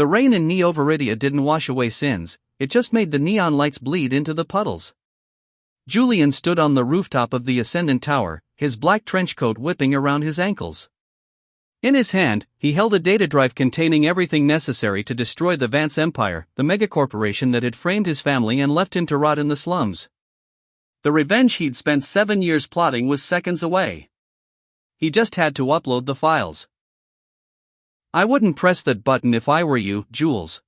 The rain in Neo Viridia didn't wash away sins, it just made the neon lights bleed into the puddles. Julian stood on the rooftop of the Ascendant Tower, his black trench coat whipping around his ankles. In his hand, he held a data drive containing everything necessary to destroy the Vance Empire, the megacorporation that had framed his family and left him to rot in the slums. The revenge he'd spent 7 years plotting was seconds away. He just had to upload the files. "I wouldn't press that button if I were you, Jules."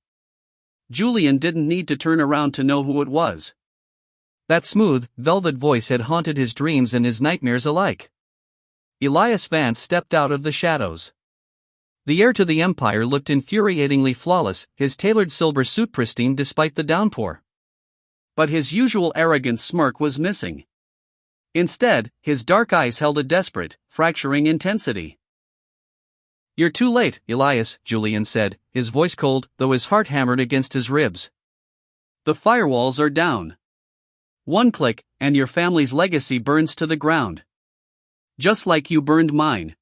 Julian didn't need to turn around to know who it was. That smooth, velvet voice had haunted his dreams and his nightmares alike. Elias Vance stepped out of the shadows. The heir to the Empire looked infuriatingly flawless, his tailored silver suit pristine despite the downpour. But his usual arrogant smirk was missing. Instead, his dark eyes held a desperate, fracturing intensity. "You're too late, Elias," Julian said, his voice cold, though his heart hammered against his ribs. "The firewalls are down. One click, and your family's legacy burns to the ground. Just like you burned mine."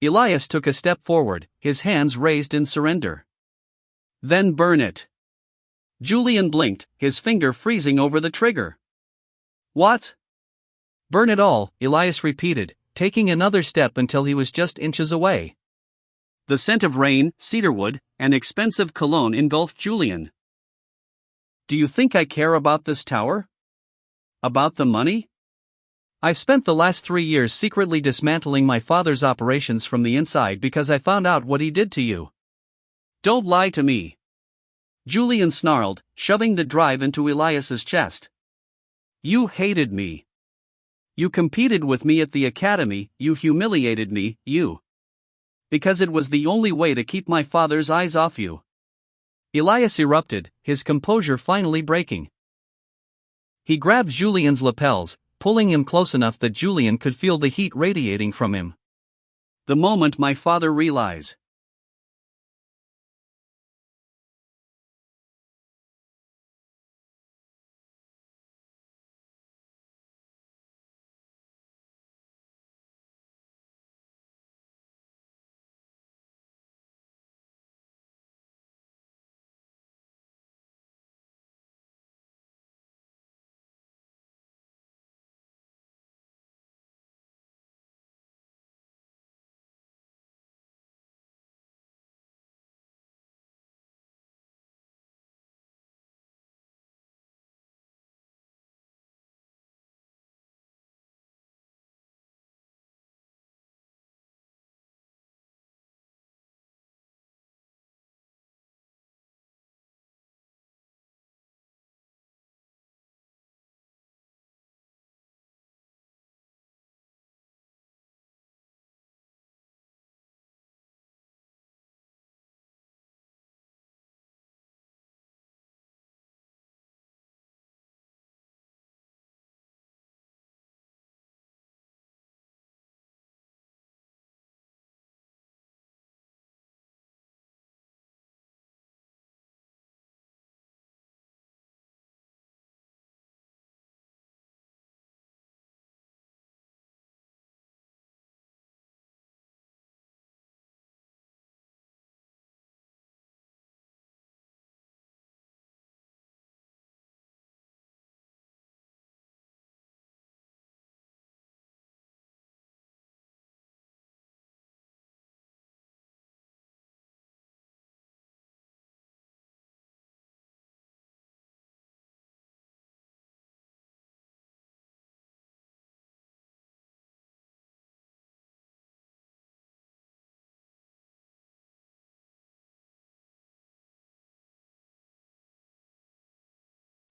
Elias took a step forward, his hands raised in surrender. "Then burn it." Julian blinked, his finger freezing over the trigger. "What?" "Burn it all," Elias repeated, taking another step until he was just inches away. The scent of rain, cedarwood, and expensive cologne engulfed Julian. "Do you think I care about this tower? About the money? I've spent the last 3 years secretly dismantling my father's operations from the inside because I found out what he did to you." "Don't lie to me," Julian snarled, shoving the drive into Elias's chest. "You hated me. You competed with me at the academy, you humiliated me, you. Because it was the only way to keep my father's eyes off you." Elias erupted, his composure finally breaking. He grabbed Julian's lapels, pulling him close enough that Julian could feel the heat radiating from him. "The moment my father realizes."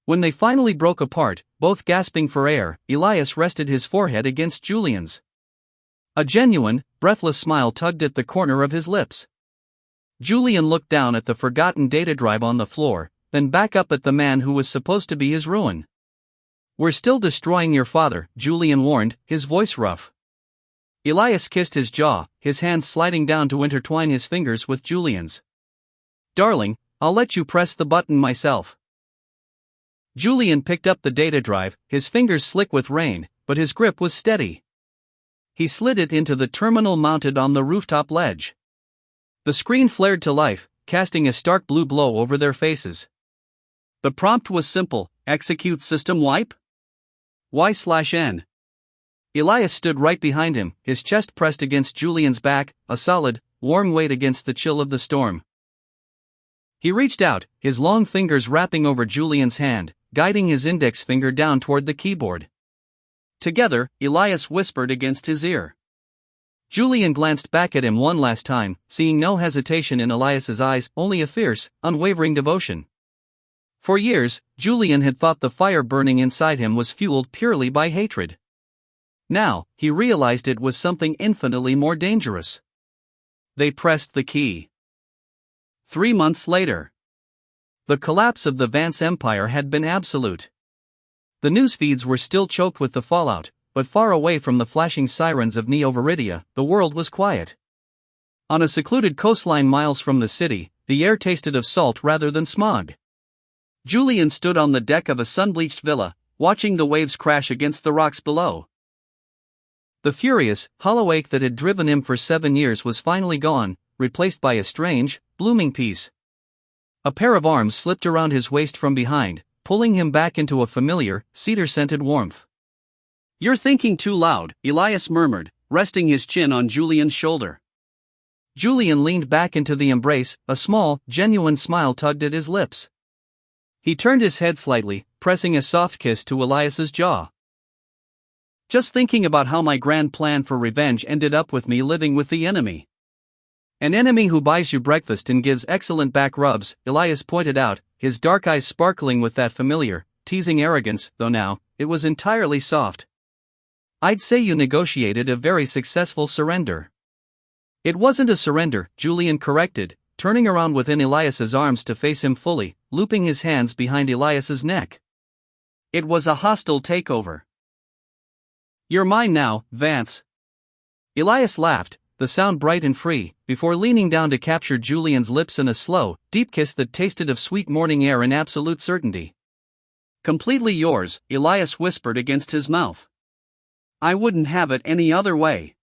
When they finally broke apart, both gasping for air, Elias rested his forehead against Julian's. A genuine, breathless smile tugged at the corner of his lips. Julian looked down at the forgotten data drive on the floor, then back up at the man who was supposed to be his ruin. "We're still destroying your father," Julian warned, his voice rough. Elias kissed his jaw, his hands sliding down to intertwine his fingers with Julian's. "Darling, I'll let you press the button myself." Julian picked up the data drive, his fingers slick with rain, but his grip was steady. He slid it into the terminal mounted on the rooftop ledge. The screen flared to life, casting a stark blue glow over their faces. The prompt was simple: execute system wipe? Y/N. Elias stood right behind him, his chest pressed against Julian's back, a solid, warm weight against the chill of the storm. He reached out, his long fingers wrapping over Julian's hand, guiding his index finger down toward the keyboard. Together, Elias whispered against his ear. Julian glanced back at him one last time, seeing no hesitation in Elias's eyes, only a fierce, unwavering devotion. For years, Julian had thought the fire burning inside him was fueled purely by hatred. Now, he realized it was something infinitely more dangerous. They pressed the key. 3 months later. The collapse of the Vance Empire had been absolute. The newsfeeds were still choked with the fallout, but far away from the flashing sirens of Neo Viridia, the world was quiet. On a secluded coastline miles from the city, the air tasted of salt rather than smog. Julian stood on the deck of a sun-bleached villa, watching the waves crash against the rocks below. The furious, hollow ache that had driven him for 7 years was finally gone, replaced by a strange, blooming peace. A pair of arms slipped around his waist from behind, pulling him back into a familiar, cedar-scented warmth. "You're thinking too loud," Elias murmured, resting his chin on Julian's shoulder. Julian leaned back into the embrace, a small, genuine smile tugged at his lips. He turned his head slightly, pressing a soft kiss to Elias's jaw. "Just thinking about how my grand plan for revenge ended up with me living with the enemy." "An enemy who buys you breakfast and gives excellent back rubs," Elias pointed out, his dark eyes sparkling with that familiar, teasing arrogance, though now, it was entirely soft. "I'd say you negotiated a very successful surrender." "It wasn't a surrender," Julian corrected, turning around within Elias's arms to face him fully, looping his hands behind Elias's neck. "It was a hostile takeover. You're mine now, Vance." Elias laughed, the sound bright and free, before leaning down to capture Julian's lips in a slow, deep kiss that tasted of sweet morning air and absolute certainty. "Completely yours," Elias whispered against his mouth. "I wouldn't have it any other way."